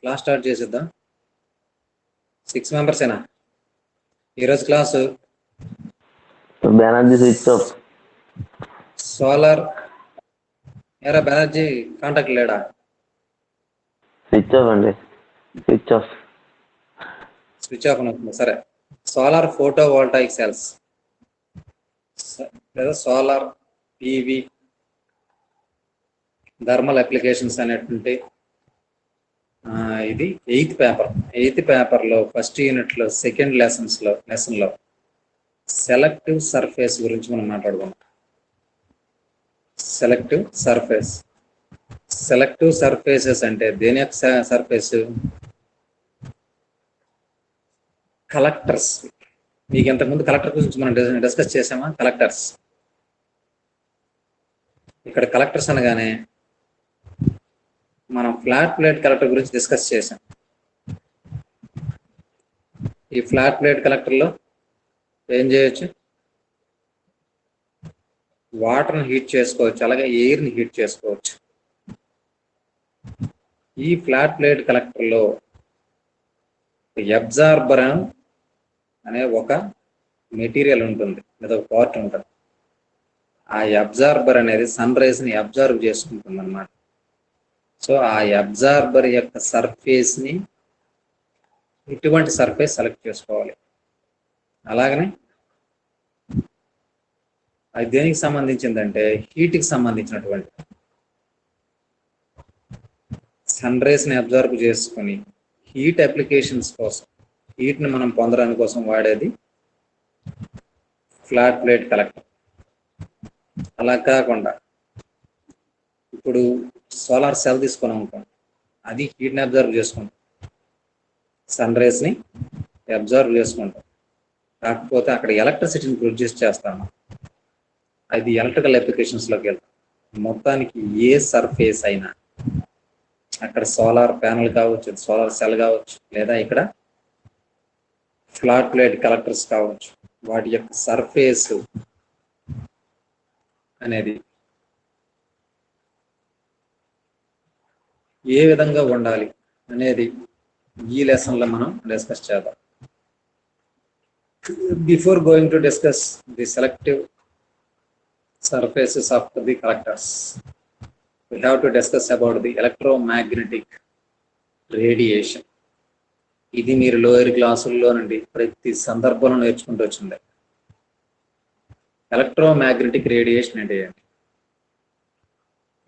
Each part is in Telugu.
క్లాస్ స్టార్ట్ చేసేద్దాం. 6 మెంబర్సేనా ఈరోజు class? Banerjee switch off. Solar ఎరా బెనర్జీ కాంటాక్ట్ లేడా? స్విచ్ ఆఫ్ అండి. Switch off. స్విచ్ ఆఫ్ అవుతుంది. సరే, సోలార్ ఫోటో వోల్టాయిక్ సెల్స్ లేదా సోలార్ పీవీ థర్మల్ అప్లికేషన్స్ అనేటువంటి ఇది ఎయిత్ పేపర్లో ఫస్ట్ యూనిట్లో సెకండ్ లెసన్లో సెలెక్టివ్ సర్ఫేస్ గురించి మనం మాట్లాడుకున్నాం. సెలెక్టివ్ సర్ఫేసెస్ అంటే దేని యొక్క సర్ఫేస్? కలెక్టర్స్. మీకు ఇంతకుముందు కలెక్టర్ గురించి మనం డిస్కస్ చేసామా? కలెక్టర్స్. ఇక్కడ కలెక్టర్స్ అనగానే మనం ఫ్లాట్ ప్లేట్ కలెక్టర్ గురించి డిస్కస్ చేసాం. ఈ ఫ్లాట్ ప్లేట్ కలెక్టర్లో ఏం చేయొచ్చు? వాటర్ని హీట్ చేసుకోవచ్చు, అలాగే ఎయిర్ని హీట్ చేసుకోవచ్చు. ఈ ఫ్లాట్ ప్లేట్ కలెక్టర్లో అబ్జార్బర్ అనే ఒక మెటీరియల్ ఉంటుంది లేదా ఒక పార్ట్ ఉంటుంది. ఆ అబ్జార్బర్ అనేది సన్ రైజ్ని అబ్జర్వ్ చేసుకుంటుంది అన్నమాట. సో ఆ అబ్జార్బర్ యొక్క సర్ఫేస్ని ఇటువంటి సర్ఫేస్ సెలెక్ట్ చేసుకోవాలి. అలాగనే అది దేనికి సంబంధించిందంటే హీట్కి సంబంధించినటువంటి సన్ రైజ్ని అబ్జర్వ్ చేసుకుని హీట్ అప్లికేషన్స్ కోసం, హీట్ని మనం పొందడానికి కోసం వాడేది ఫ్లాట్ ప్లేట్ కలెక్టర్. అలా కాకుండా ఇప్పుడు సోలార్ సెల్ తీసుకుని ఉంటాం, అది హీట్ని అబ్జర్వ్ చేసుకుంటాం, సన్ రైజ్ని అబ్జర్వ్ చేసుకుంటాం. కాకపోతే అక్కడ ఎలక్ట్రిసిటీని ప్రొడ్యూస్ చేస్తాము. అది ఎలక్ట్రికల్ అప్లికేషన్స్లోకి వెళ్తాం. మొత్తానికి ఏ సర్ఫేస్ అయినా, అక్కడ సోలార్ ప్యానల్ కావచ్చు, సోలార్ సెల్ కావచ్చు, లేదా ఇక్కడ ఫ్లాట్ ప్లేట్ కలెక్టర్స్ కావచ్చు, వాటి యొక్క సర్ఫేస్ అనేది ఏ విధంగా ఉండాలి అనేది ఈ లెసన్లో మనం డిస్కస్ చేద్దాం. Before going to discuss the selective surfaces of the collectors, we have to discuss about the electromagnetic radiation. ఇది మీరు లోయర్ క్లాసుల్లో నుండి ప్రతి సందర్భంలో నేర్చుకుంటూ వచ్చింది. ఎలక్ట్రోమాగ్నెటిక్ రేడియేషన్ అంటే ఏంటి?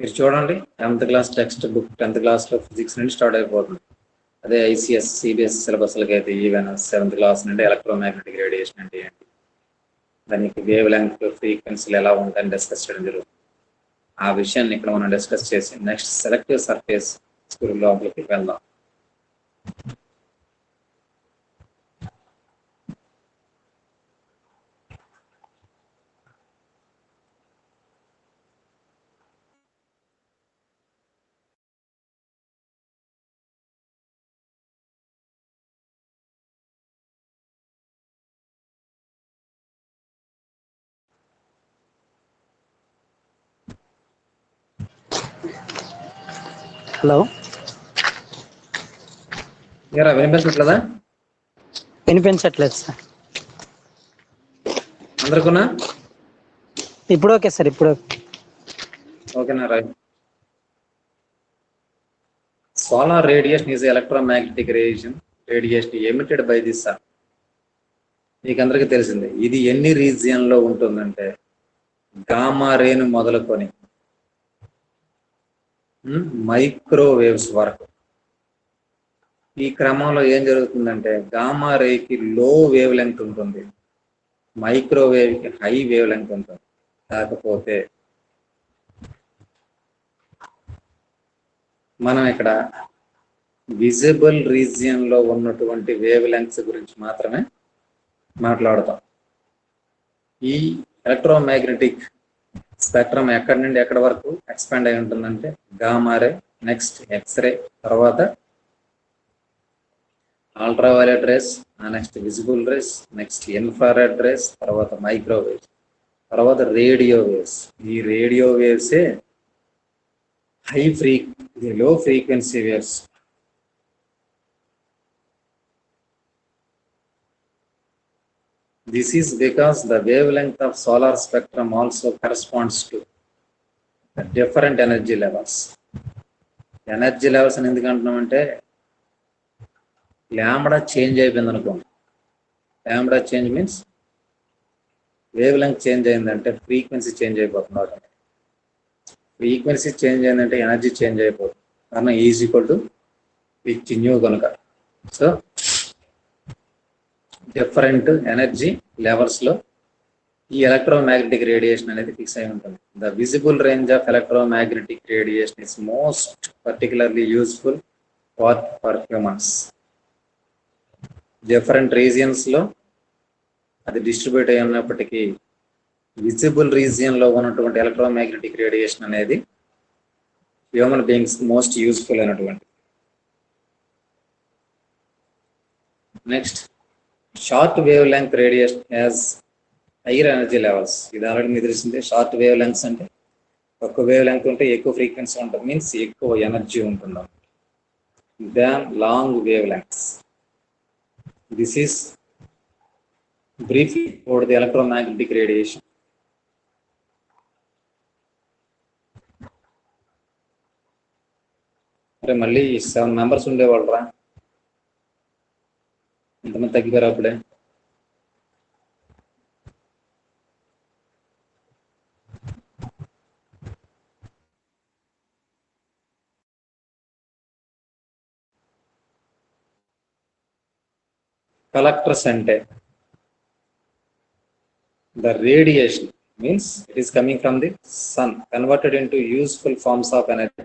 మీరు చూడండి, 10th class text book 10th క్లాస్లో ఫిజిక్స్ నుండి స్టార్ట్ అయిపోతుంది. అదే ఐసిఎస్ సిబిఎస్ సిలబస్లకి అయితే ఈవెన్ 7th క్లాస్ నుండి ఎలక్ట్రోమాగ్నెటిక్ రేడియేషన్ అంటే ఏంటి, దానికి వేవ్ లెంగ్త్, ఫ్రీక్వెన్సీలు ఎలా ఉంటాయని డిస్కస్ చేయడం జరుగుతుంది. ఆ విషయాన్ని ఇక్కడ మనం డిస్కస్ చేసి నెక్స్ట్ సెలెక్టివ్ సర్ఫేస్ లోపలికి వెళ్దాం. హలో, ఏరా వినిపించట్లేదా? వినిపించట్లేదు సార్. అందరికన్నా ఇప్పుడు ఓకే సార్, ఇప్పుడు ఓకేనా? Right. Solar radiation is electromagnetic radiation emitted by the sun. మీకు అందరికీ తెలిసిందే. ఇది ఎన్ని రీజియన్లో ఉంటుందంటే గామా రేను మొదలుకొని మైక్రోవేవ్స్ వరకు. ఈ క్రమంలో ఏం జరుగుతుందంటే గామా రేకి లో వేవ్ లెంగ్త్ ఉంటుంది, మైక్రోవేవ్కి హై వేవ్ లెంగ్త్ ఉంటుంది. కాకపోతే మనం ఇక్కడ విజిబుల్ రీజియన్లో ఉన్నటువంటి వేవ్ లెంగ్త్స్ గురించి మాత్రమే మాట్లాడతాం. ఈ ఎలక్ట్రోమాగ్నెటిక్ స్పెక్ట్రమ్ ఎక్కడి నుండి ఎక్కడి వరకు ఎక్స్పాండ్ అయి ఉంటుందంటే గామా రే, నెక్స్ట్ ఎక్స్రే, తర్వాత ultraviolet rays, next visible rays, next infrared rays, తర్వాత మైక్రోవేవ్స్, తర్వాత రేడియో వేవ్స్. ఈ రేడియో వేవ్సే లో frequency waves. This is because the wavelength of solar spectrum also corresponds to the different energy levels. Energy levels అని ఎందుకు అంటున్నామంటే ల్యాంబడా చేంజ్ అయిపోయింది అనుకోండి. Lambda change means wavelength change అయిందంటే ఫ్రీక్వెన్సీ చేంజ్ అయిపోతుంది. ఫ్రీక్వెన్సీ చేంజ్ అయిందంటే ఎనర్జీ చేంజ్ అయిపోతుంది. కారణం ఈజ్ ఈక్వల్ టు పిచ్ న్యూ కనుక. సో డిఫరెంట్ ఎనర్జీ లెవెల్స్లో ఈ ఎలక్ట్రోమాగ్నెటిక్ రేడియేషన్ అనేది ఫిక్స్ అయి ఉంటుంది. The visible range of electromagnetic radiation is most particularly useful for humans. Different రీజియన్స్లో అది డిస్ట్రిబ్యూట్ అయి ఉన్నప్పటికీ విజిబుల్ రీజియన్లో ఉన్నటువంటి ఎలక్ట్రోమాగ్నెటిక్ రేడియేషన్ అనేది హ్యూమన్ బీయింగ్స్ మోస్ట్ యూస్ఫుల్ అయినటువంటి. Next, short wave length radiation has hire energy levels. ఇది ఆల్రెడీ మీకు తెలిసిందే. షార్ట్ వేవ్ లెంగ్త్స్ అంటే ఎక్కువ వేవ్ లెంగ్త్ ఉంటే ఎక్కువ ఫ్రీక్వెన్సీ ఉంటుంది, మీన్స్ ఎక్కువ ఎనర్జీ ఉంటుంది than long wavelengths. This is briefly about the electromagnetic radiation. అరే మళ్ళీ 7 మెంబర్స్ ఉండేవాళ్ళరా, ఎంతమంది తగ్గిపోయారు అప్పుడే? కలెక్టర్స్ అంటే the radiation means it is coming from the sun converted into useful forms of energy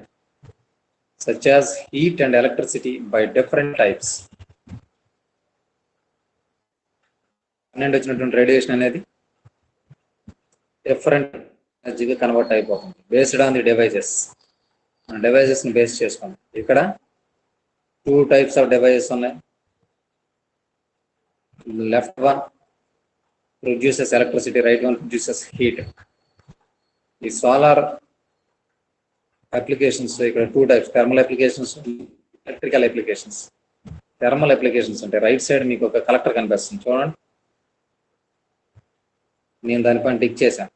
such as heat and electricity by different types. పన్నెండు వచ్చినటువంటి రేడియేషన్ అనేది డిఫరెంట్ ఎనర్జీగా కన్వర్ట్ అయిపోతుంది బేస్డ్ ఆన్ ది డివైజెస్. మన డివైజెస్ని బేస్ చేసుకోండి. ఇక్కడ 2 types ఆఫ్ డివైజెస్ ఉన్నాయి. Left one produces electricity, right one produces heat. The solar applications, so ఇక్కడ 2 types, thermal applications, electrical applications. Thermal applications అంటే రైట్ సైడ్ మీకు ఒక కలెక్టర్ కనిపిస్తుంది చూడండి, నేను దానిపైన టిక్ చేశాను.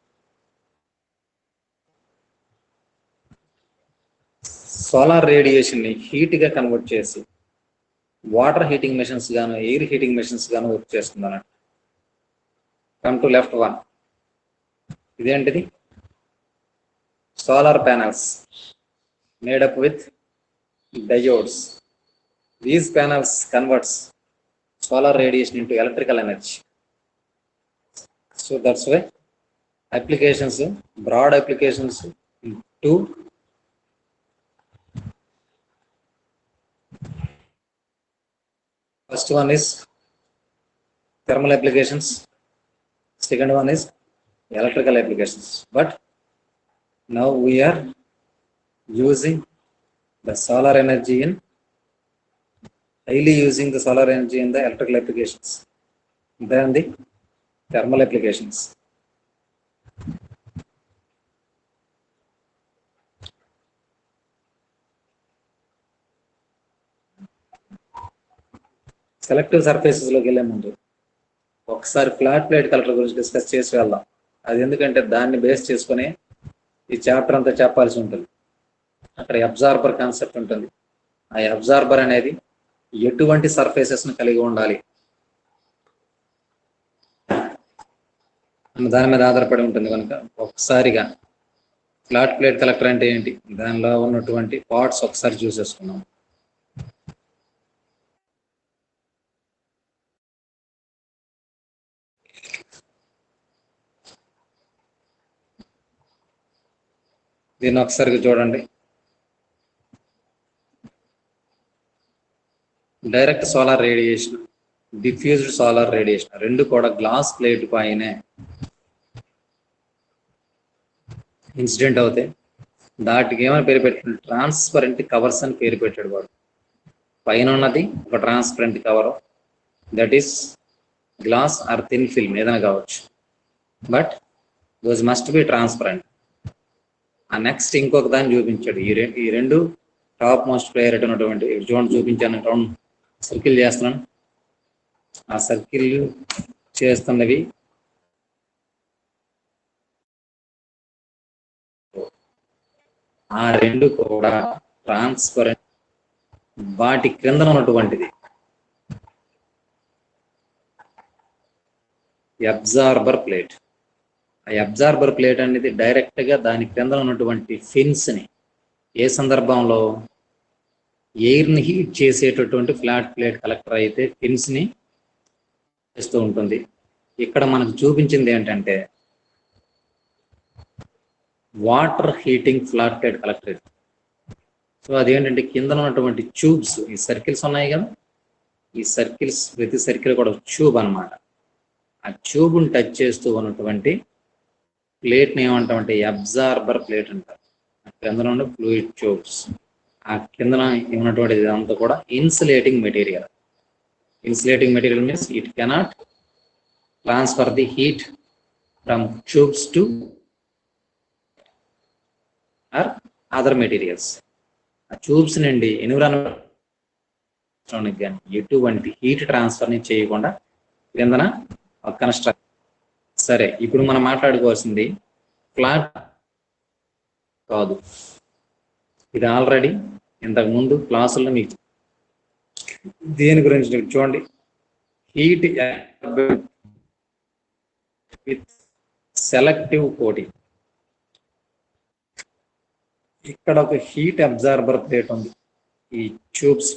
సోలార్ రేడియేషన్ని హీట్గా కన్వర్ట్ చేసి వాటర్ హీటింగ్ మెషిన్స్ గాను ఎయిర్ హీటింగ్ మెషిన్స్ గాను వర్క్ చేస్తుంది అన్నట్టు. Come to left one. ఇదేంటిది? Solar panels made up with diodes. These panels converts solar radiation into electrical energy. So that's why applications, broad applications to first one is thermal applications. Second one is electrical applications, but now we are using the solar energy in highly using the solar energy in the electrical applications than the thermal applications. Selective surfaces లోకి వెళ్ళే ముందు ఒకసారి ఫ్లాట్ ప్లేట్ కలెక్టర్ గురించి డిస్కస్ చేసి వెళ్దాం. అది ఎందుకంటే దాన్ని బేస్ చేసుకుని ఈ చాప్టర్ అంతా చెప్పాల్సి ఉంటుంది. అక్కడ అబ్జార్బర్ కాన్సెప్ట్ ఉంటుంది. ఆ అబ్జార్బర్ అనేది ఎటువంటి సర్ఫేసెస్ని కలిగి ఉండాలి అన్న దాని మీద ఆధారపడి ఉంటుంది కనుక ఒకసారిగా ఫ్లాట్ ప్లేట్ కలెక్టర్ అంటే ఏంటి, దానిలో ఉన్నటువంటి పార్ట్స్ ఒకసారి చూసేసుకున్నాం. దీన్ని ఒకసారి చూడండి. Direct solar radiation, diffused solar radiation రెండు కూడా గ్లాస్ ప్లేట్ పైనే ఇన్సిడెంట్ అవుతాయి. దాటికి ఏమైనా పేరు పెట్టాడు, ట్రాన్స్పరెంట్ కవర్స్ అని పేరు పెట్టాడు వాడు. పైన ఉన్నది ఒక transparent cover, that is glass are thin film ఏదైనా కావచ్చు, but those must be transparent. ఆ నెక్స్ట్ ఇంకొక దాన్ని చూపించాడు. ఈ రెండు టాప్ మోస్ట్ ప్రయారిటీ ఉన్నటువంటి చూడండి, చూపించాను. రౌండ్ సర్కిల్ చేస్తున్నాను. ఆ సర్కిల్ చేస్తున్నవి ఆ రెండు కూడా ట్రాన్స్పరెంట్, వాటి క్రింద ఉన్నటువంటిది అబ్జార్బర్ ప్లేట్. ఆ అబ్జార్బర్ ప్లేట్ అనేది డైరెక్ట్ గా దాని క్రింద ఉన్నటువంటి ఫిన్స్ ని, ఏ సందర్భంలో ఎయిర్ ని హీట్ చేసేటటువంటి ఫ్లాట్ ప్లేట్ కలెక్టర్ అయితే ఫిన్స్ ని చేస్తూ ఉంటుంది. ఇక్కడ మనకు చూపించింది ఏంటంటే water heating flat plate collector. So అదేంటంటే కింద ఉన్నటువంటి ట్యూబ్స్, ఈ సర్కిల్స్ ఉన్నాయి కదా, ఈ సర్కిల్స్ ప్రతి సర్కిల్ కూడా ట్యూబ్ అన్నమాట. ఆ ట్యూబ్ని టచ్ చేస్తూ ఉన్నటువంటి ప్లేట్ని ఏమంటామంటే అబ్జార్బర్ ప్లేట్ అంటారు. ఆ కింద ఉన్న ఫ్లూయిడ్ ట్యూబ్స్, ఆ కింద ఉన్నటువంటి ఇదంతా కూడా insulating material. Insulating material means it cannot transfer the heat from tubes to or other materials. ఆ ట్యూబ్స్ నుండి ఎన్విరాన్మెంట్ కానీ ఎటువంటి హీట్ ట్రాన్స్ఫర్ ని చేయకుండా కిందన కన్స్ట్రక్ట్. సరే, ఇప్పుడు మనం మాట్లాడుకోవాల్సింది ఫ్లాట్ కాదు. ఇది ఆల్రెడీ ఇంతకు ముందు క్లాసుల్లో మీకు దేని గురించి చూడండి, హీట్ విత్ సెలెక్టివ్ కోటింగ్. ఇక్కడ ఒక హీట్ అబ్జార్బర్ ప్లేట్ ఉంది ఈ ట్యూబ్స్.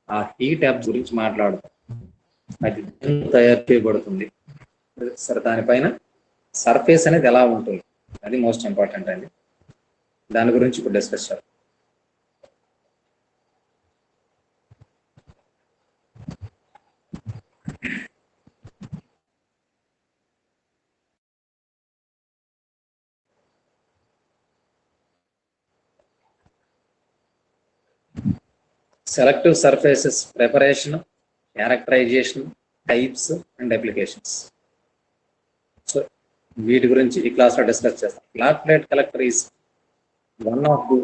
ఆ హీట్ అబ్జర్బర్ గురించి మాట్లాడుతాం. అది తయారు చేయబడుతుంది. సరే, దానిపైన సర్ఫేస్ అనేది ఎలా ఉంటుంది, అది మోస్ట్ ఇంపార్టెంట్ అండి. దాని గురించి ఇప్పుడు డిస్కస్ చేద్దాం. Selective surfaces preparation, characterisation, types and applications. So వీటి గురించి ఈ క్లాస్లో డిస్కస్ చేస్తాం. Flat plate collector is one of the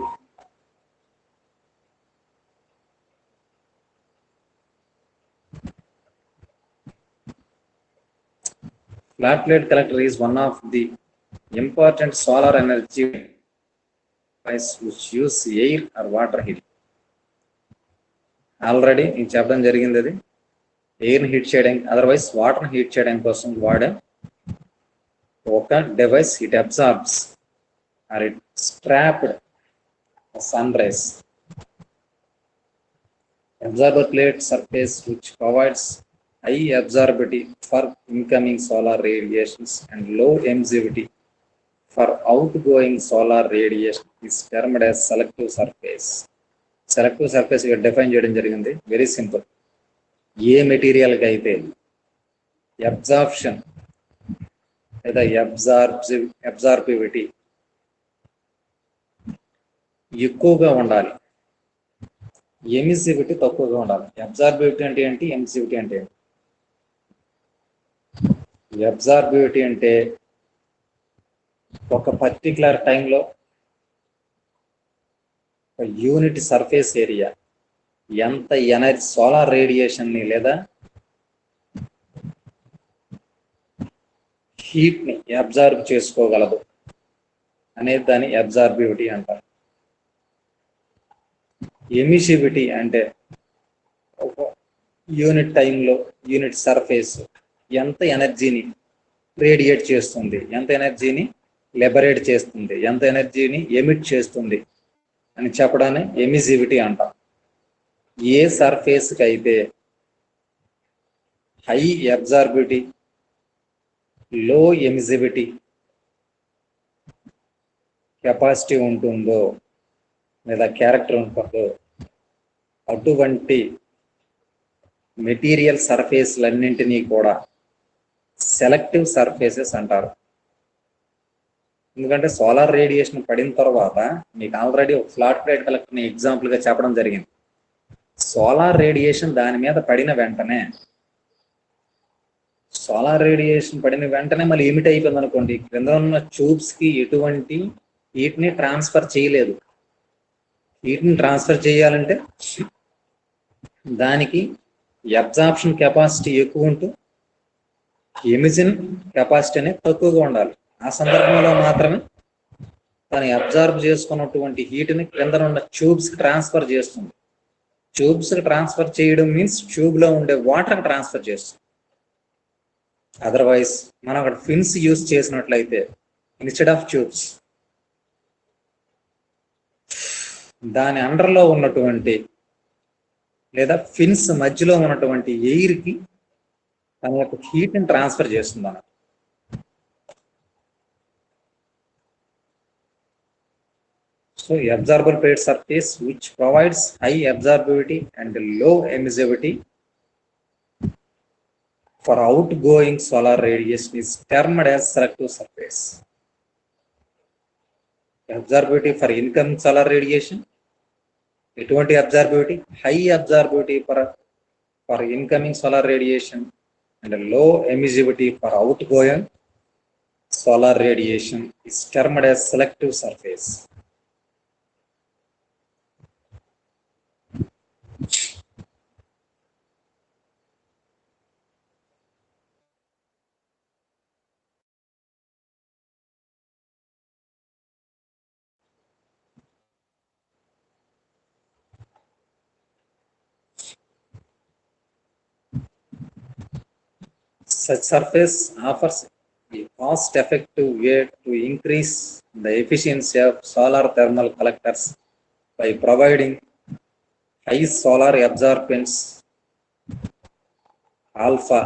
flat plate collector is one of the important solar energy devices which use air or water heat. Already నేను చెప్పడం జరిగింది. అది ఎయిర్ని హీట్ చేయడానికి, అదర్వైజ్ వాటర్ని హీట్ చేయడానికి కోసం వాడే ఒక device. It absorbs or it strapped sun rays. Absorber plate surface which provides high absorptivity for incoming solar radiations and low emissivity for outgoing solar radiation is termed as selective surface. Selective surface ఇక్కడ డిఫైన్ చేయడం జరిగింది. Very simple. ఏ మెటీరియల్కి అయితే అబ్జార్ప్షన్ లేదా అబ్జార్బివిటీ ఎక్కువగా ఉండాలి, ఎమిసివిటీ తక్కువగా ఉండాలి. అబ్జార్బివిటీ అంటే ఏంటి, ఎమిసివిటీ అంటే ఏంటి? అబ్జార్బివిటీ అంటే ఒక పర్టికులర్ టైంలో యూనిట్ సర్ఫేస్ ఏరియా ఎంత ఎనర్జీ సోలార్ రేడియేషన్ని లేదా హీట్ని అబ్జార్బ్ చేసుకోగలదు అనేది దాని అబ్జార్బివిటీ అంటారు. ఎమిసివిటీ అంటే ఒక యూనిట్ టైంలో యూనిట్ సర్ఫేస్ ఎంత ఎనర్జీని రేడియేట్ చేస్తుంది, ఎంత ఎనర్జీని లిబరేట్ చేస్తుంది, ఎంత ఎనర్జీని ఎమిట్ చేస్తుంది అని చెప్పడాన్ని ఎమిసివిటీ అంటాం. ఏ సర్ఫేస్కి అయితే హై అబ్జార్బివిటీ, లో ఎమిసివిటీ కెపాసిటీ ఉంటుందో లేదా క్యారెక్టర్ ఉంటుందో అటువంటి మెటీరియల్ సర్ఫేస్లన్నింటినీ కూడా సెలెక్టివ్ సర్ఫేసెస్ అంటారు. ఎందుకంటే సోలార్ రేడియేషన్ పడిన తర్వాత మీకు ఆల్రెడీ ఒక ఫ్లాట్ ప్లేట్ కలెక్టర్ని ఎగ్జాంపుల్గా చెప్పడం జరిగింది. సోలార్ రేడియేషన్ దాని మీద పడిన వెంటనే మళ్ళీ ఎమిట్ అయిపోయింది అనుకోండి, క్రింద ఉన్న ట్యూబ్స్కి ఎటువంటి హీట్ని ట్రాన్స్ఫర్ చేయలేదు. హీట్ని ట్రాన్స్ఫర్ చేయాలంటే దానికి అబ్జార్ప్షన్ కెపాసిటీ ఎక్కువ ఉంటూ ఎమిషన్ కెపాసిటీ అనేది తక్కువగా ఉండాలి. ఆ సందర్భంలో మాత్రమే దాన్ని అబ్జార్బ్ చేసుకున్నటువంటి హీట్ని క్రింద ఉన్న ట్యూబ్స్కి ట్రాన్స్ఫర్ చేస్తుంది. ట్యూబ్స్కి ట్రాన్స్ఫర్ చేయడం మీన్స్ ట్యూబ్లో ఉండే వాటర్కి ట్రాన్స్ఫర్ చేస్తుంది. అదర్వైజ్ మనం అక్కడ ఫిన్స్ యూజ్ చేసినట్లయితే ఇన్స్టెడ్ ఆఫ్ ట్యూబ్స్ దాని అండర్లో ఉన్నటువంటి లేదా ఫిన్స్ మధ్యలో ఉన్నటువంటి ఎయిర్కి తన యొక్క హీట్ని ట్రాన్స్ఫర్ చేస్తుంది అన్నమాట. So absorber plate surface which provides high absorptivity and low emissivity for outgoing solar radiation is termed as selective surface. Absorptivity for incoming solar radiation, ఎటువంటి absorptivity? High absorptivity for incoming solar radiation and low emissivity for outgoing solar radiation is termed as selective surface. Such surface offers a cost-effective way to increase the efficiency of solar thermal collectors by providing high solar absorbance alpha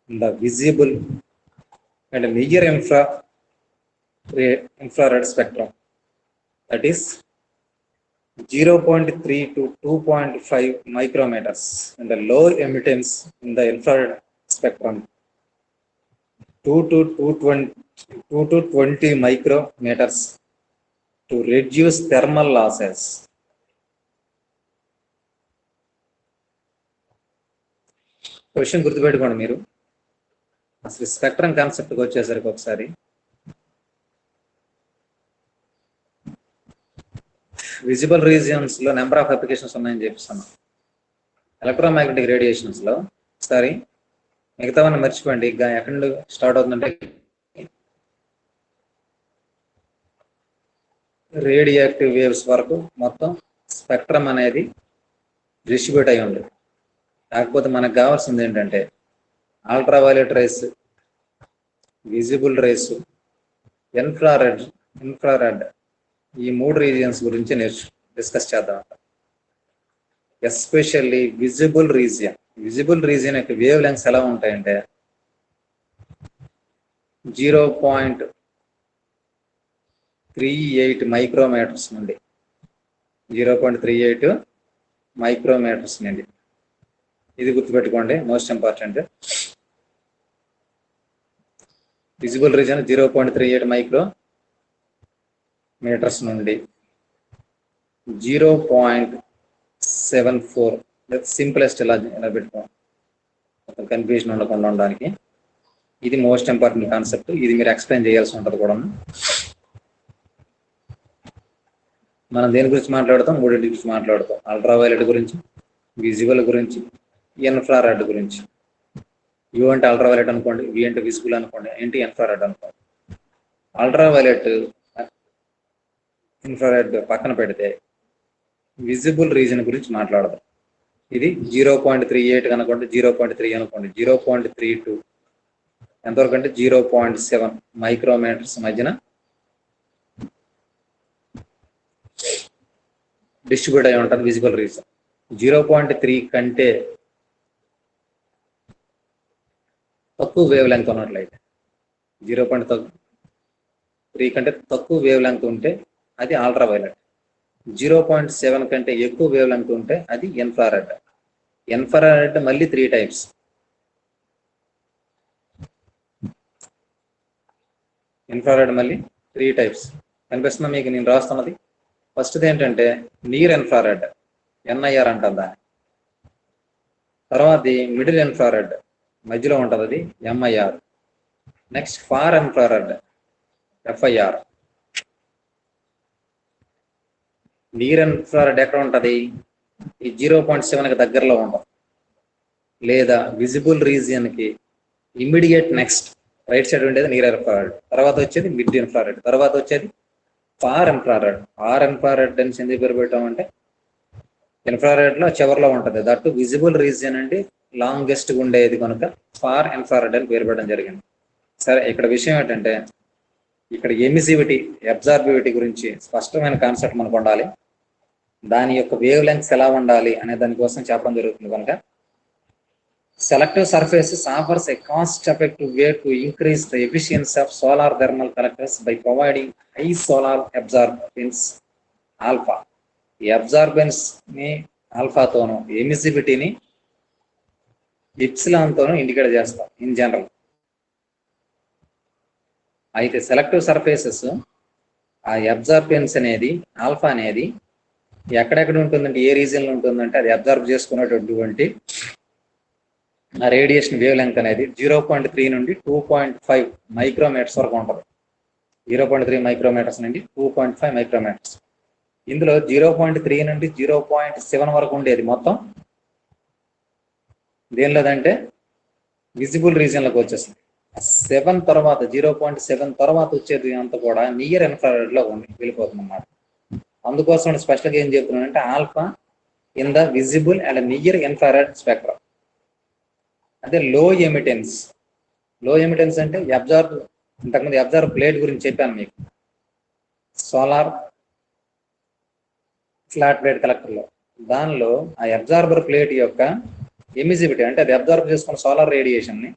in the visible and near infrared spectrum, that is 0.3 to 2.5 micrometers, and the low emittance in the infrared spectrum 2 to 20 micrometers to reduce thermal losses. Question గుర్తుపెట్టుకోండి మీరు. అసలు స్పెక్ట్రమ్ కాన్సెప్ట్కి వచ్చేసరికి ఒకసారి విజిబుల్ రీజియన్స్లో నెంబర్ ఆఫ్ అప్లికేషన్స్ ఉన్నాయని చెప్పిస్తాను. ఎలక్ట్రోమాగ్నెటిక్ రేడియేషన్స్లో ఒకసారి మిగతావన్నీ మర్చిపోండి. ఎక్కడి నుండి స్టార్ట్ అవుతుందంటే రేడియాక్టివ్ వేవ్స్ వరకు మొత్తం స్పెక్ట్రమ్ అనేది డిస్ట్రిబ్యూట్ అయి ఉంది. కాకపోతే మనకు కావాల్సింది ఏంటంటే ultraviolet rays, visible rays, infrared ఈ 3 రీజియన్స్ గురించి డిస్కస్ చేద్దాం. ఎస్పెషల్లీ విజిబుల్ రీజియన్ యొక్క వేవ్ లెంగ్స్ ఎలా ఉంటాయంటే 0.38 మైక్రోమీటర్స్ నుండి 0.38 మైక్రోమీటర్స్ నుండి, ఇది గుర్తుపెట్టుకోండి, most important. Visible region 0.38 micrometres నుండి 0.74, సింపులెస్ట్ ఇలా పెట్టుకోండి కన్ఫ్యూజన్ ఉండకుండా ఉండడానికి. ఇది మోస్ట్ ఇంపార్టెంట్ కాన్సెప్ట్. ఇది మీరు ఎక్స్ప్లెయిన్ చేయాల్సి ఉంటుంది కూడా. మనం దేని గురించి మాట్లాడతాం? 3 గురించి మాట్లాడతాం. అల్ట్రావైలెట్ గురించి, విజిబుల్ గురించి, ఇన్ఫ్రారెడ్ గురించి. యూ అంటే అల్ట్రావైలెట్ అనుకోండి, వి అంటే విజిబుల్ అనుకోండి, ఏంటి ఇన్ఫ్రారెడ్ అనుకోండి. అల్ట్రావైలెట్ ఇన్ఫ్రారెడ్ పక్కన పెడితే విజిబుల్ రీజన్ గురించి మాట్లాడదాం. ఇది 0.38 అనుకోండి, 0.3 అనుకోండి, 0.32 ఎంతవరకు అంటే 0.7 మైక్రోమీటర్స్ మధ్యన డిస్ట్రిబ్యూట్ అయి ఉంటుంది విజిబుల్ రీజన్. 0.3 కంటే తక్కువ వేవ్ లెంగ్త్ ఉన్నట్లయితే, 0.3 కంటే తక్కువ వేవ్ లెంగ్త్ ఉంటే అది అల్ట్రావైలెట్. 0.7 కంటే ఎక్కువ వేవ్ లెంగ్త్ ఉంటే అది ఇన్ఫ్రారెడ్. ఇన్ఫ్రారెడ్ మళ్ళీ 3 టైప్స్. ఇన్ఫ్రారెడ్ మళ్ళీ 3 టైప్స్ కనిపిస్తుందా మీకు? నేను రాస్తున్నది ఫస్ట్ది ఏంటంటే నియర్ ఇన్ఫ్రారెడ్, ఎన్ఐఆర్ అంటారు దాన్ని. తర్వాతది మిడిల్ ఇన్ఫ్రారెడ్, మధ్యలో ఉంటుంది, అది MIR. Next far infrared, FIR. Near infrared ఎక్కడ ఉంటుంది? ఈ 0.7కి దగ్గరలో ఉంటుంది. లేదా విజిబుల్ రీజియన్కి ఇమ్మీడియట్ నెక్స్ట్ రైట్ సైడ్ ఉండేది నియర్ ఇన్ఫ్రారెడ్, తర్వాత వచ్చేది మిడ్ ఇన్ఫ్రారెడ్, తర్వాత వచ్చేది ఫార్ ఇన్ఫ్రారెడ్. ఫార్ ఇన్ఫ్రారెడ్ అని ఎందుకు పేరు పెట్టామంటే ఇన్ఫ్రారెడ్ లో చివరిలో ఉంటుంది, దట్టు విజిబుల్ రీజియన్ అండి లాంగెస్ట్ ఉండేది కనుక ఫార్ ఇన్ఫ్రారెడ్ అని పేరు పెట్టడం జరిగింది. సరే, ఇక్కడ విషయం ఏంటంటే ఇక్కడ ఎమిసివిటీ, అబ్జార్బివిటీ గురించి స్పష్టమైన కాన్సెప్ట్ మనకు ఉండాలి. దాని యొక్క వేవ్ లెంగ్త్స్ ఎలా ఉండాలి అనే దానికోసం చెప్పడం జరుగుతుంది కనుక selective surfaces offers a cost-effective way to increase the efficiency of solar thermal collectors by providing high solar absorbance alpha. ఈ అబ్జార్బెన్స్ ని ఆల్ఫాతోను, ఎమిసివిటీని ఇప్సిలాన్తోనూ ఇండికేట్ చేస్తాం ఇన్ జనరల్. అయితే సెలెక్టివ్ సర్ఫేసెస్ ఆ అబ్జార్బెన్స్ అనేది ఆల్ఫా అనేది ఎక్కడెక్కడ ఉంటుందంటే ఏ రీజియన్లో ఉంటుందంటే అది అబ్జర్వ్ చేసుకునేటటువంటి ఆ రేడియేషన్ వేవ్ లెంగ్త్ అనేది 0.3 నుండి 2.5 మైక్రోమీటర్స్ వరకు ఉంటుంది. 0.3 మైక్రోమీటర్స్ నుండి 2.5 మైక్రోమీటర్స్. ఇందులో 0.3 నుండి 0.7 వరకు ఉండేది మొత్తం దేనిలోదంటే విజిబుల్ రీజియన్లోకి వచ్చేసింది. 7 తర్వాత 0.7 తర్వాత వచ్చేది అంతా కూడా నియర్ ఇన్ఫ్రారెడ్ లో వెళ్ళిపోతుంది అన్నమాట. అందుకోసం స్పెషల్గా ఏం చెప్తున్నానంటే alpha in the visible and near infrared spectrum. అదే లో ఎమిటెన్స్. లో ఎమిటెన్స్ అంటే ఇంతకుముందు అబ్జర్వ్ ప్లేట్ గురించి చెప్పాను మీకు. సోలార్ ఫ్లాట్ ప్లేట్ కలెక్టర్లో దానిలో ఆ అబ్జార్బర్ ప్లేట్ యొక్క ఎమిసివిటీ అంటే అది అబ్జర్వ్ చేసుకున్న సోలార్ రేడియేషన్ని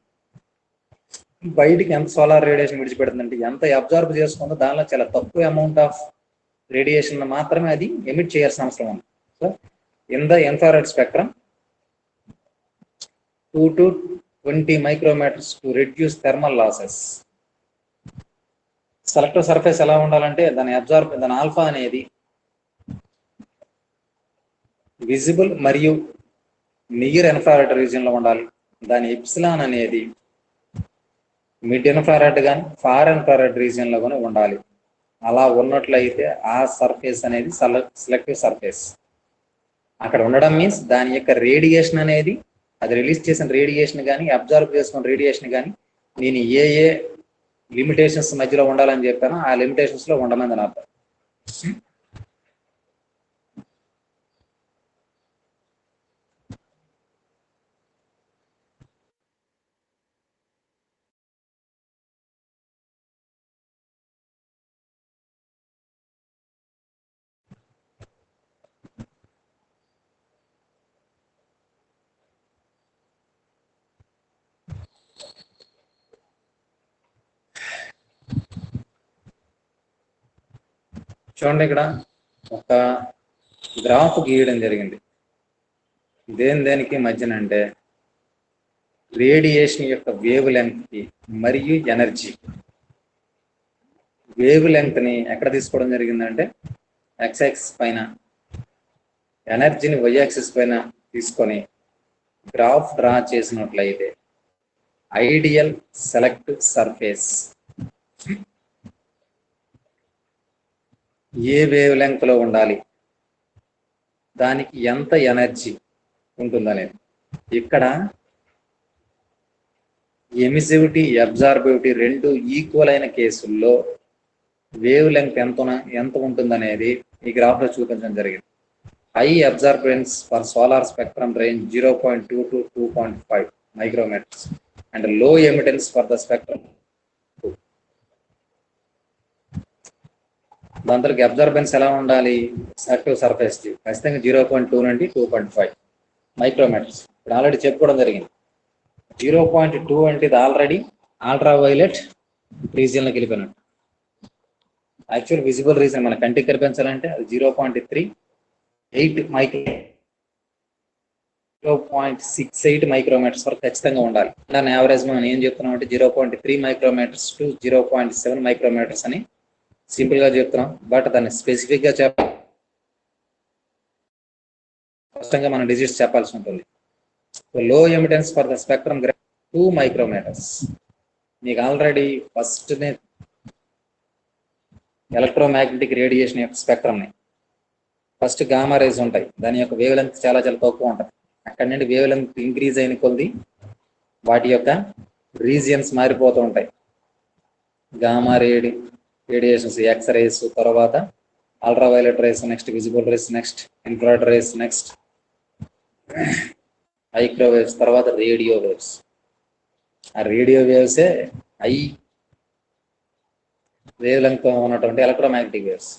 బయటికి ఎంత సోలార్ రేడియేషన్ విడిచిపెడుతుందంటే ఎంత అబ్జర్వ్ చేసుకుందో దానిలో చాలా తక్కువ అమౌంట్ ఆఫ్ రేడియేషన్ మాత్రమే అది ఎమిట్ చేయాల్సిన అవసరం ఉంది. So in the infrared spectrum 2 to 20 micrometers to reduce thermal losses. Selective surface ఎలా ఉండాలంటే దాని ఆల్ఫా అనేది విజిబుల్ మరియు నియర్ ఇన్ఫ్రారెడ్ రీజియన్ లో ఉండాలి. దాని ఎప్సిలాన్ అనేది మిడ్ ఇన్ఫ్రారెడ్ కానీ ఫార్ ఇన్ఫ్రారెడ్ రీజియన్ లో కానీ ఉండాలి. అలా ఉన్నట్లయితే ఆ సర్ఫేస్ అనేది సెలెక్టివ్ సర్ఫేస్. అక్కడ ఉండడం మీన్స్ దాని యొక్క రేడియేషన్ అనేది అది రిలీజ్ చేసిన రేడియేషన్ కానీ అబ్జర్వ్ చేసుకున్న రేడియేషన్ కానీ నేను ఏ లిమిటేషన్స్ మధ్యలో ఉండాలని చెప్పానో ఆ లిమిటేషన్స్ లో ఉండమని అర్థం. చూడండి, ఇక్కడ ఒక గ్రాఫ్ గీయడం జరిగింది. దేనికి మధ్యనంటే రేడియేషన్ యొక్క వేవ్ లెంగ్త్ కి మరియు ఎనర్జీ. వేవ్ లెంగ్త్ ని ఎక్కడ తీసుకోవడం జరిగిందంటే ఎక్స్ యాక్సిస్ పైన, ఎనర్జీని వై యాక్సిస్ పైన తీసుకొని గ్రాఫ్ డ్రా చేసినట్లయితే ఐడియల్ సెలెక్టివ్ సర్ఫేస్ ఏ వేవ్ లెంగ్త్ లో ఉండాలి, దానికి ఎంత ఎనర్జీ ఉంటుందనేది. ఇక్కడ ఎమిసివిటీ, అబ్జార్బివిటీ రెండు ఈక్వల్ అయిన కేసుల్లో వేవ్ లెంగ్త్ ఎంత ఉంటుందనేది ఈ గ్రాఫ్ లో చూపించడం జరిగింది. High absorbance for solar spectrum range 0.2 to 2.5 micrometres and లో ఎమిటెన్స్ ఫర్ ద స్పెక్ట్రమ్. దాంతో అబ్జర్బెన్స్ ఎలా ఉండాలి సెలెక్టివ్ సర్ఫేస్ కి ఖచ్చితంగా 0.2 నుండి 2.5 మైక్రోమీటర్స్. ఇప్పుడు ఆల్రెడీ చెప్పుకోవడం జరిగింది. 0.2 అంటే ఇది ఆల్రెడీ అల్ట్రా వైలెట్ రీజియన్ లోకి వెళ్ళిపోయినట్టు. యాక్చువల్ విజిబుల్ రీజియన్ మన కంటికి కనిపించాలంటే అది 0.38 0.68 మైక్రోమీటర్స్ వరకు ఖచ్చితంగా ఉండాలి. దాని యావరేజ్ మనం ఏం చెప్తున్నాం అంటే 0.3 మైక్రోమీటర్స్ టు 0.7 మైక్రోమీటర్స్ అని సింపుల్ గా చెప్తున్నాం. బట్ దాన్ని స్పెసిఫిక్ గా స్పష్టంగా మనం డిజిట్స్ చెప్పాల్సి ఉంటుంది. లో ఎమిటెన్స్ ఫర్ ద స్పెక్ట్రమ్ 2 మైక్రోమీటర్స్. మీకు ఆల్రెడీ ఫస్ట్ ఎలక్ట్రోమాగ్నెటిక్ రేడియేషన్ యొక్క స్పెక్ట్రమ్ ని ఫస్ట్ గామా రేస్ ఉంటాయి, దాని యొక్క వేవ్ లెంగ్త్ చాలా తక్కువ ఉంటుంది. అక్కడి నుండి వేవ్ లెంగ్త్ ఇంక్రీజ్ అయిన కొద్ది వాటి యొక్క రీజియన్స్ మారిపోతూ ఉంటాయి. గామా రేడియేషన్స్, ఎక్స్రేస్, తర్వాత ultraviolet rays, next visible rays, next infrared rays, next microwaves, తర్వాత రేడియో వేవ్స్. ఆ రేడియో వేవ్సే హై వేవ్ లెంగ్త్ ఉన్నటువంటి ఎలక్ట్రోమాగ్నెటిక్ వేవ్స్.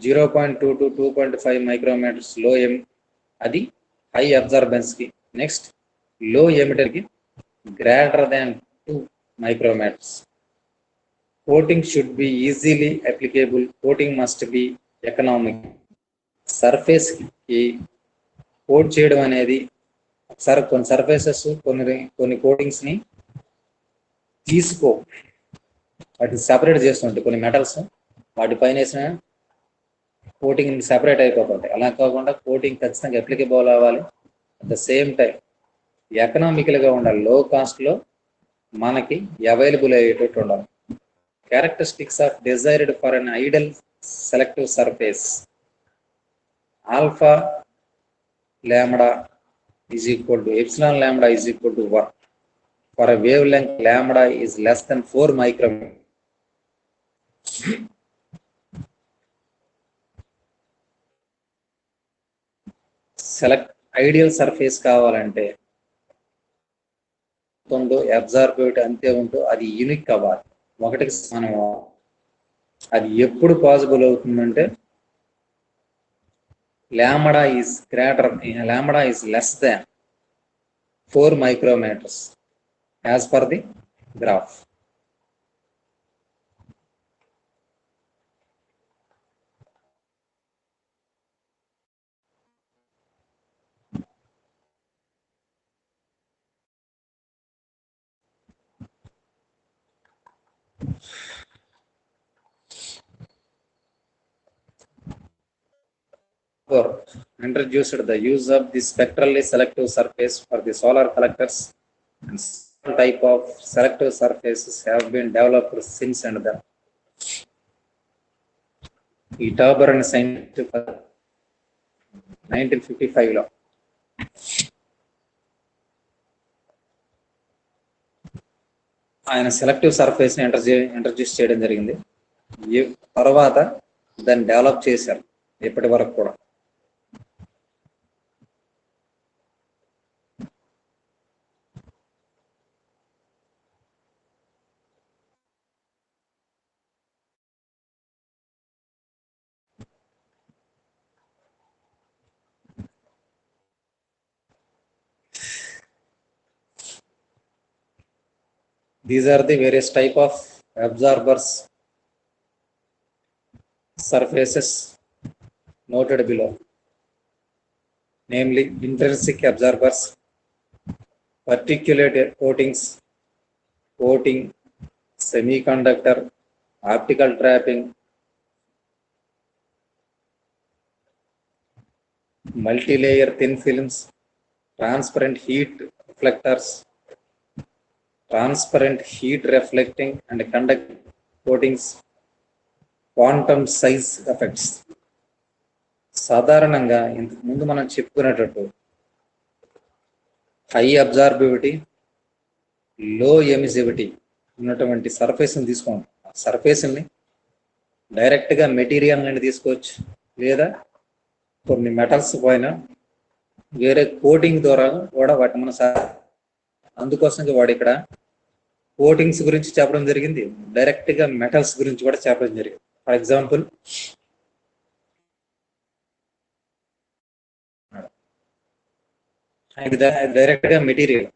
జీరో 2.5 మైక్రోమీటర్స్ లో అది హై అబ్జార్బెన్స్ కి. నెక్స్ట్ లో ఎమిటర్ కి greater than 2 micrometres. Coating should be easily applicable. Coating must be economic. Surface కి కోట్ చేయడం అనేది కొన్ని సర్ఫేసెస్ కొన్ని కోటింగ్స్ ని వాటిని సెపరేట్ చేస్తుంటాయి. కొన్ని మెటల్స్ వాటిపైన వేసిన కోటింగ్ సెపరేట్ అయిపోతుంది. అలా కాకుండా కోటింగ్ ఖచ్చితంగా అప్లికేబుల్ అవ్వాలి. అట్ ద సేమ్ టైం ఎకనామికల్గా ఉండాలి. లో కాస్ట్లో మనకి అవైలబుల్ అయ్యేటట్టు ఉండాలి. Characteristics of desired for an ideal selective surface. Alpha lambda is equal to epsilon lambda is equal to 1. For a wavelength lambda is less than 4 micrometers. Select ideal surface కావాలంటే అబ్జార్బిలిటీ అంతే ఉంటూ అది యూనిక్ అవ్వాలి, ఒకటికి సమానం. అది ఎప్పుడు పాసిబుల్ అవుతుందంటే lambda is less than 4 micrometers as per the graph. Introduced the use of the spectrally selective surface for the solar collectors, and some type of selective surfaces have been developed since and then. ఈ టాబర్ అనే సైంటిస్ట్ 1955లో ఆయన సెలెక్టివ్ సర్ఫేస్ ని ఇంట్రడ్యూస్ చేయడం జరిగింది. తర్వాత దాన్ని డెవలప్ చేశారు ఇప్పటి వరకు కూడా. These are the various type of absorbers surfaces noted below, namely intrinsic absorbers, particulate coatings, coating, semiconductor, optical trapping, multi-layer thin films, transparent heat reflectors, transparent heat reflecting and conducting coatings, quantum size effects. సాధారణంగా ఇంతకు ముందు మనం చెప్పుకునేటట్టు హై అబ్జార్బివిటీ, లో ఎమిసివిటీ ఉన్నటువంటి సర్ఫేస్ని తీసుకోండి. సర్ఫేస్ని డైరెక్ట్గా మెటీరియల్ నుండి తీసుకోవచ్చు, లేదా కొన్ని మెటల్స్ పైన వేరే కోటింగ్ ద్వారా కూడా వాటి మన అందుకోసం వాడు ఇక్కడ కోటింగ్స్ గురించి చెప్పడం జరిగింది, డైరెక్ట్గా మెటల్స్ గురించి కూడా చెప్పడం జరిగింది. ఫర్ ఎగ్జాంపుల్ డైరెక్ట్గా మెటీరియల్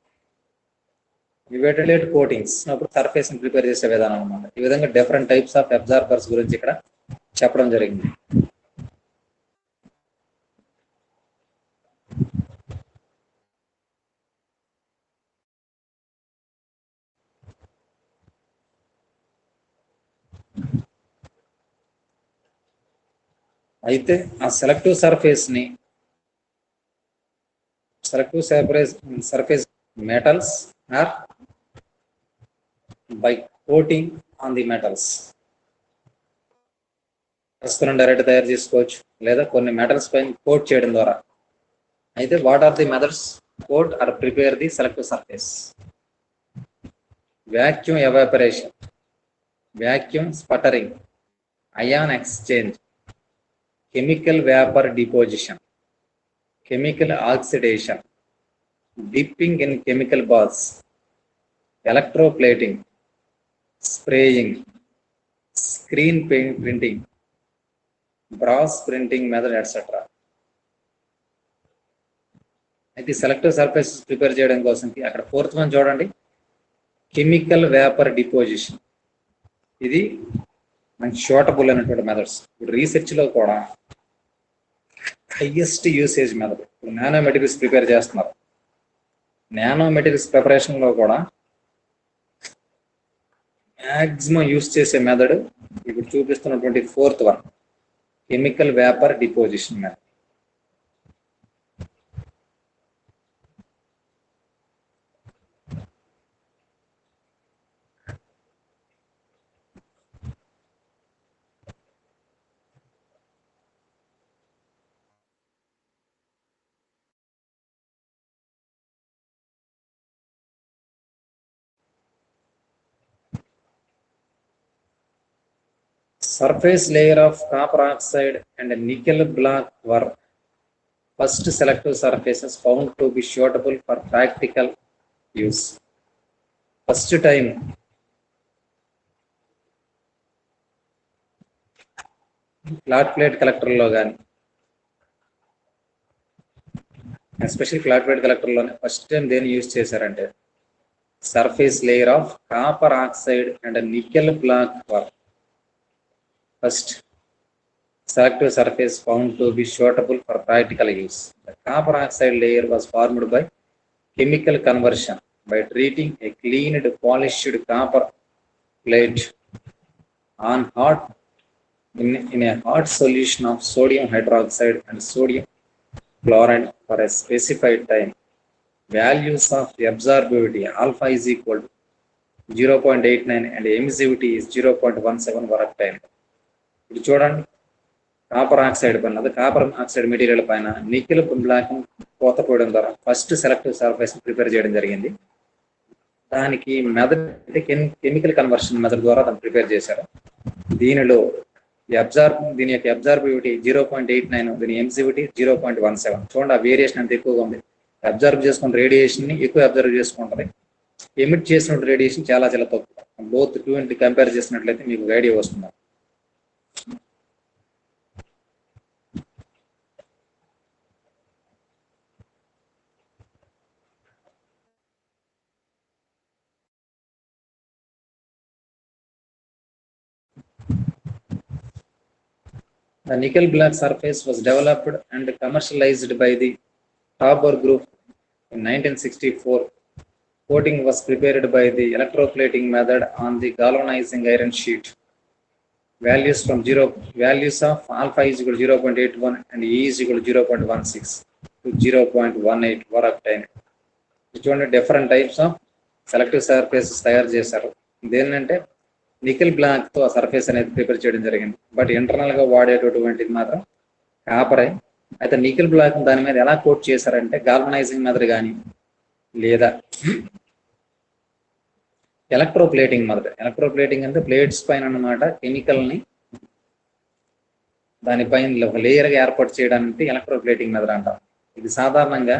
ఇవేటలేట్ కోటింగ్స్ అప్పుడు సర్ఫేస్ ని ప్రిపేర్ చేసే విధానం అన్నమాట. ఈ విధంగా డిఫరెంట్ టైప్స్ ఆఫ్ అబ్జార్బర్స్ గురించి ఇక్కడ చెప్పడం జరిగింది. అయితే ఆ selective surface metals are by coating on the metals. తీసుకుని డైరెక్ట్ తయారు చేసుకోవచ్చు, లేదా కొన్ని మెటల్స్ పైన కోట్ చేయడం ద్వారా. అయితే what are the methods coat or prepare the selective surface? Vacuum evaporation, vacuum sputtering, ion exchange, chemical vapor deposition, chemical oxidation, dipping in chemical baths, electroplating, spraying, screen printing, brass printing method, etc. అయితే సెలెక్టివ్ సర్ఫేస్ ప్రిపేర్ చేయడం కోసం అక్కడ ఫోర్త్ వన్ చూడండి, కెమికల్ వేపర్ డిపోజిషన్. ఇది మంచి షూటబుల్ అనేటువంటి మెథడ్స్. ఇప్పుడు రీసెర్చ్లో కూడా హైయెస్ట్ యూసేజ్ మెథడ్ ఇప్పుడు నానో మెటీరియల్స్ ప్రిపేర్ చేస్తున్నారు. నానో మెటీరియల్స్ ప్రిపరేషన్లో కూడా మ్యాక్సిమం యూస్ చేసే మెథడ్ ఇప్పుడు చూపిస్తున్నటువంటి fourth one, chemical vapour deposition method. Surface layer of copper oxide and nickel block were first selective surfaces found to be suitable for practical use. First time flat plate కలెక్టర్లో కానీ, ఎస్పెషల్ ఫ్లాట్ ప్లేట్ కలెక్టర్లోనే ఫస్ట్ టైం దేన్ని యూజ్ చేశారంటే surface layer of copper oxide and nickel black were first selective surface found to be suitable for practical use. The copper oxide layer was formed by chemical conversion by treating a cleaned polished copper plate on hot in a hot solution of sodium hydroxide and sodium chloride for a specified time. Values of absorbability alpha is equal to 0.89 and emissivity is 0.17 were obtained. ఇప్పుడు చూడండి, కాపర్ ఆక్సైడ్ పైన, అది కాపర్ ఆక్సైడ్ మెటీరియల్ పైన నికెల్ బ్లాక్ కోత పోయడం ద్వారా ఫస్ట్ సెలెక్టివ్ సర్ఫేస్ ప్రిపేర్ చేయడం జరిగింది. దానికి మెథడ్ అంటే కెమికల్ కన్వర్షన్ మెథడ్ ద్వారా దాన్ని ప్రిపేర్ చేశారు. దీనిలో దీని యొక్క అబ్జార్బివిటీ 0.89, దీని ఎమిసివిటీ 0.17. చూడండి, ఆ వేరియేషన్ అంత ఎక్కువగా ఉంది. అబ్జర్వ్ చేసుకున్న రేడియేషన్ ని ఎక్కువ అబ్జర్వ్ చేసుకుంటుంది, ఎమిట్ చేసిన రేడియేషన్ చాలా చాలా తక్కువ. బోత్ 2 కంపేర్ చేసినట్లయితే మీకు ఐడియా వస్తుంది. The nickel black surface was developed and commercialized by the Tabor Group in 1964. Coating was prepared by the electroplating method on the galvanizing iron sheet. Values of alpha is equal to 0.81 and E is equal to 0.16 to 0.18 were obtained. చూడండి, different types of selective surfaces తయారు చేశారు. దేనంటే నికెల్ బ్లాక్ తో ఆ సర్ఫేస్ అనేది ప్రిపేర్ చేయడం జరిగింది. బట్ ఇంటర్నల్ గా వాడేటటువంటిది మాత్రం కాపరే. అయితే నికెల్ బ్లాక్ దాని మీద ఎలా కోట్ చేశారంటే గాల్వనైజింగ్ మెథడ్ కానీ, లేదా ఎలక్ట్రోప్లేటింగ్ మెథడ్. ఎలక్ట్రోప్లేటింగ్ అంటే ప్లేట్స్ పైన అన్నమాట కెమికల్ ని దానిపైన ఒక లేయర్ గా ఏర్పాటు చేయడానికి ఎలక్ట్రోప్లేటింగ్ మెథడ్ అంటారు. ఇది సాధారణంగా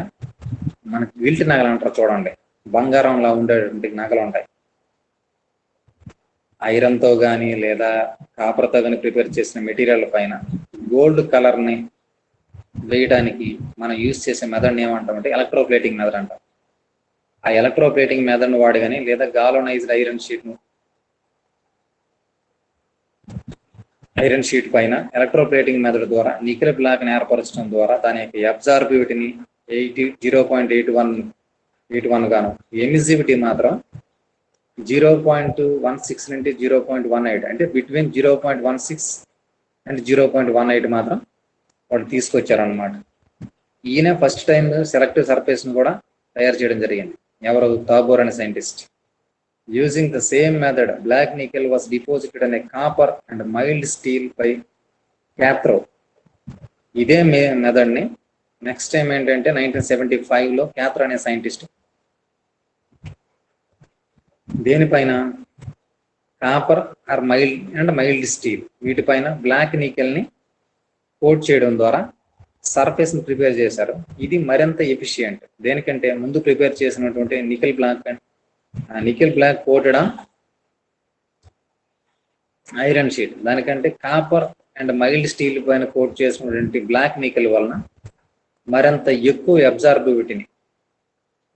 మనకి విల్ట్ నగలు అంటారు. చూడండి, బంగారంలా ఉండేటువంటి నగలు ఉంటాయి. ఐరన్ తో కానీ లేదా కాపర్ తో కానీ ప్రిపేర్ చేసిన మెటీరియల్ పైన గోల్డ్ కలర్ ని వేయడానికి మనం యూజ్ చేసే మెథడ్ ఏమంటామంటే ఎలక్ట్రోప్లేటింగ్ మెథడ్ అంటాం. ఆ ఎలక్ట్రోప్లేటింగ్ మెథడ్ ను వాడి కానీ, లేదా గాల్వనైజ్డ్ ఐరన్ షీట్ పైన ఎలక్ట్రోప్లేటింగ్ మెథడ్ ద్వారా నికెల్ బ్లాక్ ని ఏర్పరచడం ద్వారా దాని యొక్క అబ్జార్బివిటీని 0.81 గాను, ఎమిసివిటీ మాత్రం 0.16 నుండి 0.18, అంటే బిట్వీన్ 0.16 అండ్ 0.18 మాత్రం వాళ్ళు తీసుకొచ్చారనమాట. ఈయన ఫస్ట్ టైం సెలెక్టివ్ సర్ఫేస్ ను కూడా తయారు చేయడం జరిగింది. ఎవరు? తాబోర్ అనే scientist. Using the same method, black nickel was deposited in a copper and mild steel by Capro. ఇదే మెథడ్ని నెక్స్ట్ టైం ఏంటంటే 1975లో క్యాప్రో అనే సైంటిస్ట్ దేనిపైన copper or mild and mild steel వీటిపైన బ్లాక్ నికెల్ని కోట్ చేయడం ద్వారా సర్ఫేస్ని ప్రిపేర్ చేశారు. ఇది మరింత ఎఫిషియంట్. దేనికంటే ముందు ప్రిపేర్ చేసినటువంటి nickel black coated iron sheet దానికంటే కాపర్ అండ్ మైల్డ్ స్టీల్ పైన కోట్ చేసినటువంటి బ్లాక్ నికెల్ వలన మరింత ఎక్కువ అబ్జార్బివిటీని,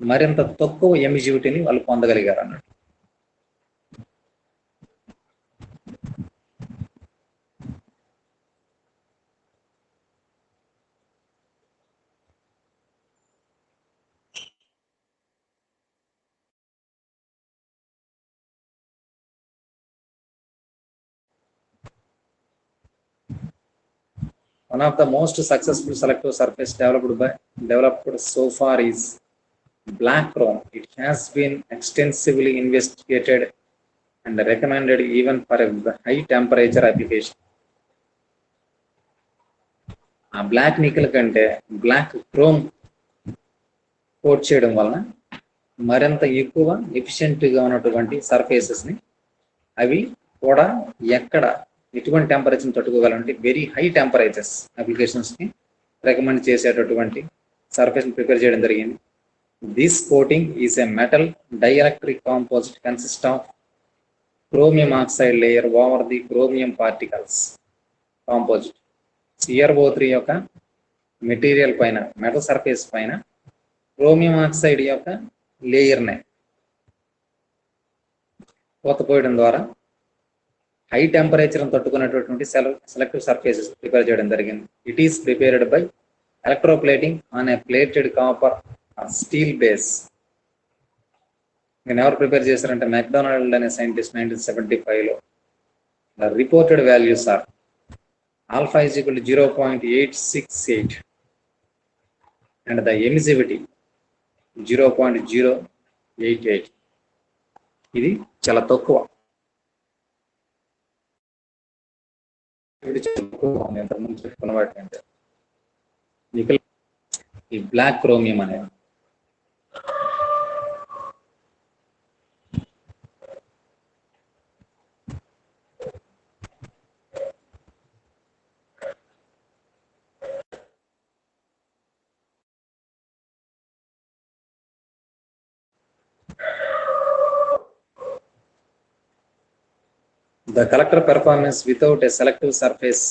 మరింత తక్కువ ఎమిజివిటీని వాళ్ళు పొందగలిగారు అన్నట్టు. One of the most successful selective surface developed so far is black chrome. It has been extensively investigated and recommended even for a high temperature application. ఆ బ్లాక్ నికెల్ కంటే బ్లాక్ క్రోమ్ కోట్ చేయడం వలన మరింత ఎక్కువ ఎఫిషియెంట్గా ఉన్నటువంటి సర్ఫేసెస్ని అవి కూడా ఎటువంటి టెంపరేచర్ని తట్టుకోగలంటే వెరీ హై టెంపరేచర్స్ అప్లికేషన్స్ని రికమెండ్ చేసేటటువంటి సర్ఫేస్ని ప్రిపేర్ చేయడం జరిగింది. This coating is a metal dielectric composite consist of chromium oxide layer over the chromium particles composite. CrO3 యొక్క మెటీరియల్ పైన, మెటల్ సర్ఫేస్ పైన క్రోమియం ఆక్సైడ్ యొక్క లేయర్ని పోతపోయడం ద్వారా హై టెంపరేచర్ తట్టుకునేటటువంటి సెలెక్టివ్ సర్ఫేసెస్ ప్రిపేర్ చేయడం జరిగింది. It is prepared by electroplating on a plated copper steel base. నేను ఎవరు ప్రిపేర్ చేశారంటే మెక్డొనాల్డ్ అనే సైంటిస్ట్ 1975లో. The reported values are alpha is equal to 0.868 and the emissivity 0.088. ఇది చాలా తక్కువ. ఇంతకుముందు చెప్పుకున్న వాటి అంటే ఈ బ్లాక్ క్రోమియం అనేది the collector performance without a selective surface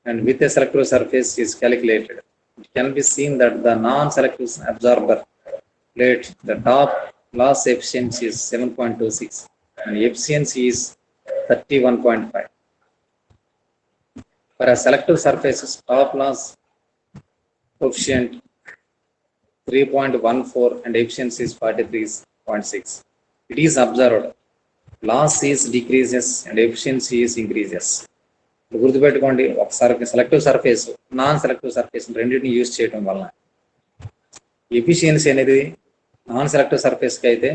and with a selective surface is calculated. It can be seen that the non-selective absorber plate, the top loss efficiency is 7.26 and efficiency is 31.5. For a selective surface, top loss coefficient 3.14 and efficiency is 43.6. It is observed loss is decreases and efficiency is increases. గుర్తుపెట్టుకోండి, ఒకసారి selective surface, non selective surface రెండింటిని యూజ్ చేయడం వలన ఎఫిషియన్సీ అనేది నాన్ సెలెక్టివ్ సర్ఫేస్కి అయితే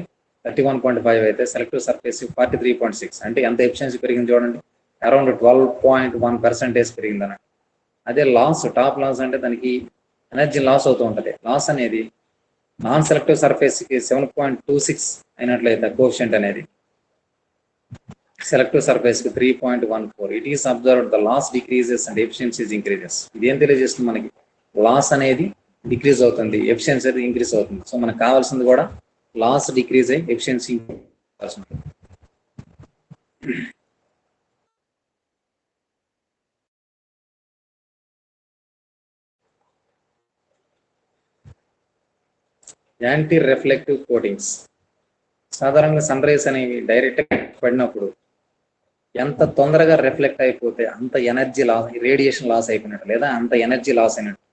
31.5 అయితే సెలెక్టివ్ సర్ఫేస్ 43.6. అంటే ఎంత ఎఫిషియన్సీ పెరిగింది చూడండి, అరౌండ్ 12.1% పెరిగింది అన్నట్టు. అదే లాస్, టాప్ లాస్ అంటే దానికి ఎనర్జీ లాస్ అవుతూ ఉంటుంది. లాస్ అనేది నాన్ సెలెక్టివ్ సర్ఫేస్కి 7.26 అయినట్లయితే కోఎఫిషియంట్ అనేది సెలెక్టివ్ సర్ఫేస్ కి 3.14. It is observed the loss decreases and efficiencies increases. ఇది ఏం తెలియజేస్తుంది మనకి, లాస్ అనేది డిక్రీజ్ అవుతుంది, ఎఫిషియన్సీ అనేది ఇంక్రీజ్ అవుతుంది. సో మనకు కావాల్సింది కూడా లాస్ డిక్రీజ్ అయ్యి ఎఫిషియన్సీ ఇంక్రీజ్ ఉంటుంది. Anti reflective coatings. సాధారణంగా సన్ రైస్ అనేవి డైరెక్ట్గా పడినప్పుడు ఎంత తొందరగా రిఫ్లెక్ట్ అయిపోతే అంత ఎనర్జీ లాస్, రేడియేషన్ లాస్ అయిపోయినట్టు లేదా అంత ఎనర్జీ లాస్ అయినట్టు.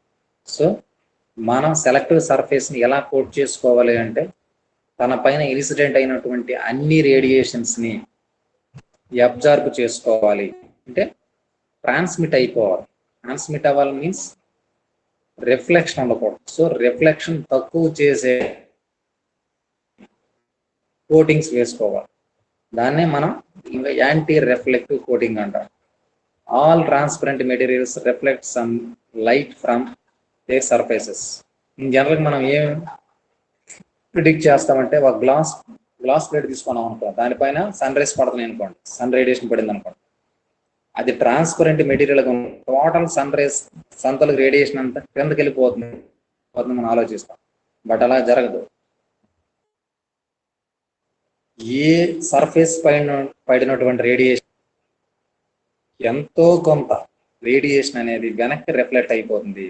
సో మనం సెలెక్టివ్ సర్ఫేస్ని ఎలా కోట్ చేసుకోవాలి అంటే తన పైన ఇన్సిడెంట్ అయినటువంటి అన్ని రేడియేషన్స్ని అబ్జర్వ్ చేసుకోవాలి, అంటే ట్రాన్స్మిట్ అయిపోవాలి. ట్రాన్స్మిట్ అవ్వాలి మీన్స్ రిఫ్లెక్షన్ ఉండకూడదు. సో రిఫ్లెక్షన్ తక్కువ చేసే కోటింగ్స్ వేసుకోవాలి. దాన్నే మనం ఇంకా యాంటీ రిఫ్లెక్టివ్ కోటింగ్ అంటాం. All transparent materials reflect some light from their surfaces. In general మనం ఏం ప్రిడిక్ట్ చేస్తామంటే ఒక గ్లాస్ ప్లేట్ తీసుకున్నాం అనుకో, దానిపైన సన్ రైస్ పడుతున్నాయి అనుకోండి, సన్ రేడియేషన్ పడింది అనుకోండి, అది transparent material total sun rays సంతలకు రేడియేషన్ అంతా కిందకి వెళ్ళిపోతుంది మనం ఆలోచిస్తాం. బట్ అలా జరగదు. ఏ సర్ఫేస్ పైన పడినటువంటి రేడియేషన్ ఎంతో కొంత రేడియేషన్ అనేది వెనక్కి రిఫ్లెక్ట్ అయిపోతుంది.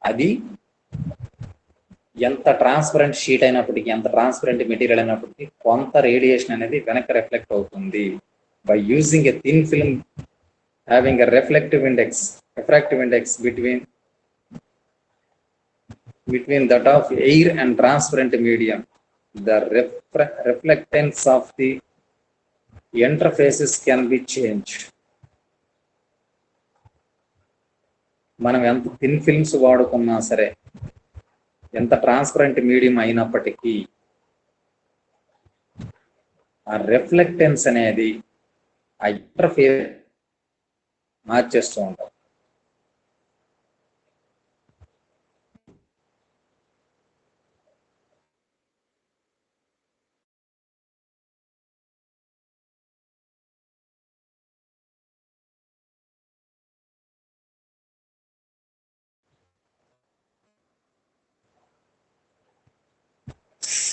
అది ఎంత ట్రాన్స్పరెంట్ షీట్ అయినప్పటికీ, ఎంత ట్రాన్స్పరెంట్ మెటీరియల్ అయినప్పటికీ కొంత రేడియేషన్ అనేది వెనక్కి రిఫ్లెక్ట్ అవుతుంది. By using a thin film having a refractive index between that of air and transparent medium, the reflectance of the interfaces can be changed. మనం ఎంత థిన్ ఫిల్మ్స్ వాడుకున్నా సరే, ఎంత ట్రాన్స్పరెంట్ మీడియం అయినప్పటికీ ఆ రిఫ్లెక్టెన్స్ అనేది ఆ ఇంటర్ఫేస్ మార్చేస్తూ ఉంటాం.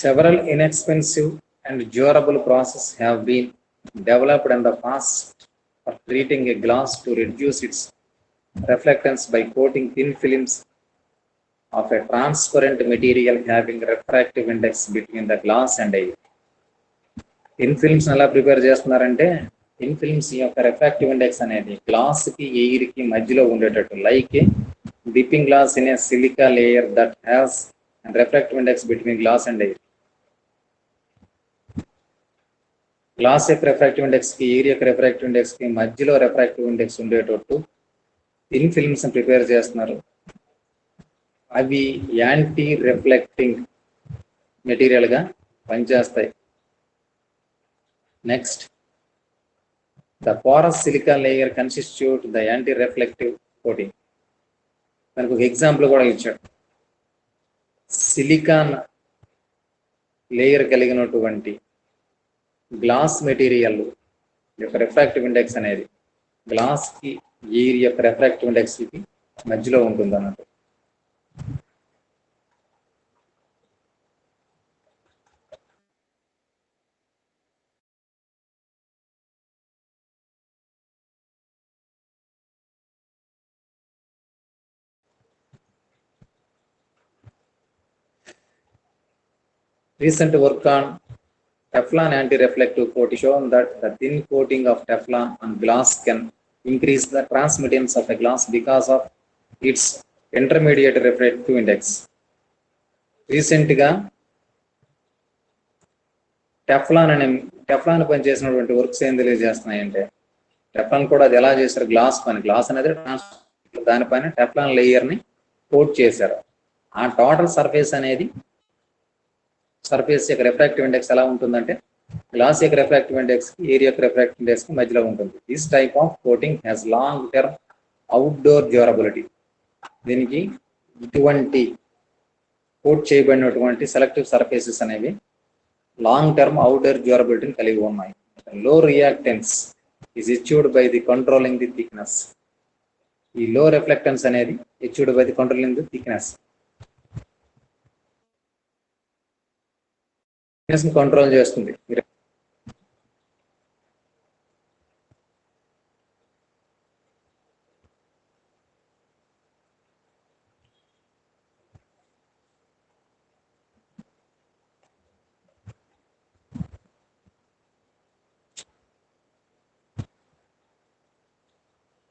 Several inexpensive and durable processes have been developed in the past for treating a glass to reduce its reflectance by coating thin films of a transparent material having refractive index between the glass and air. Thin films ఎలా ప్రిపేర్ చేస్తున్నారంటే, థిన్ ఫిల్మ్స్ యొక్క రిఫ్రాక్టివ్ ఇండెక్స్ అనేది గ్లాస్ కి ఎయిర్ కి మధ్యలో ఉండేటట్టు, like dipping glass in a silica layer that has refractive index between glass and air. Glass యొక్క రిఫ్రాక్టివ్ ఇండెక్స్ కి, ఎయిర్ యొక్క రిఫ్రాక్టివ్ ఇండెక్స్ కి మధ్యలో రిఫ్రాక్టివ్ ఇండెక్స్ ఉండేటట్టు థిన్ ఫిల్మ్స్ ప్రిపేర్ చేస్తున్నారు. అవి యాంటీ రిఫ్లెక్టింగ్ మెటీరియల్ గా పనిచేస్తాయి. Next, the porous silica layer constitute the anti reflective coating. మనకు ఒక ఎగ్జాంపుల్ కూడా ఇచ్చాడు. సిలికాన్ లేయర్ కలిగినటువంటి గ్లాస్ మెటీరియల్ యొక్క రిఫ్రాక్టివ్ ఇండెక్స్ అనేది గ్లాస్ కి, ఎయిర్ యొక్క రిఫ్రాక్టివ్ ఇండెక్స్ కి మధ్యలో ఉంటుంది అన్నట్టు. Recent work on Teflon anti-reflective coating shown that the thin coating of Teflon on glass can increase the transmittance of a glass because of its intermediate refractive index. Recent గా టెఫ్లాన్ పని చేసినటువంటి వర్క్స్ ఏం తెలియజేస్తున్నాయంటే, టెఫ్లాన్ కూడా అది ఎలా చేశారు, గ్లాస్ అనేది దానిపైన టెఫ్లాన్ లేయర్ ని కోట్ చేశారు. ఆ టోటల్ సర్ఫేస్ అనేది, సర్ఫేస్ యొక్క రిఫ్రాక్టివ్ ఇండెక్స్ ఎలా ఉంటుందంటే, గ్లాస్ యొక్క రిఫ్రాక్టివ్ ఇండెక్స్ కి, ఎయిర్ యొక్క రిఫ్రాక్టివ్ ఇండెక్స్ కి మధ్యలో ఉంటుంది. This type of coating has long term outdoor durability. దీనికి ఇటువంటి కోట్ చేయబడినటువంటి సెలెక్టివ్ సర్ఫేసెస్ అనేవి లాంగ్ టర్మ్ అవుట్డోర్ డ్యూరబిలిటీని కలిగి ఉన్నాయి. లో reactance is achieved by the controlling the thickness. ఈ లో రిఫ్లెక్టెన్స్ అనేది achieved by the controlling the thickness. Control చేస్తుంది.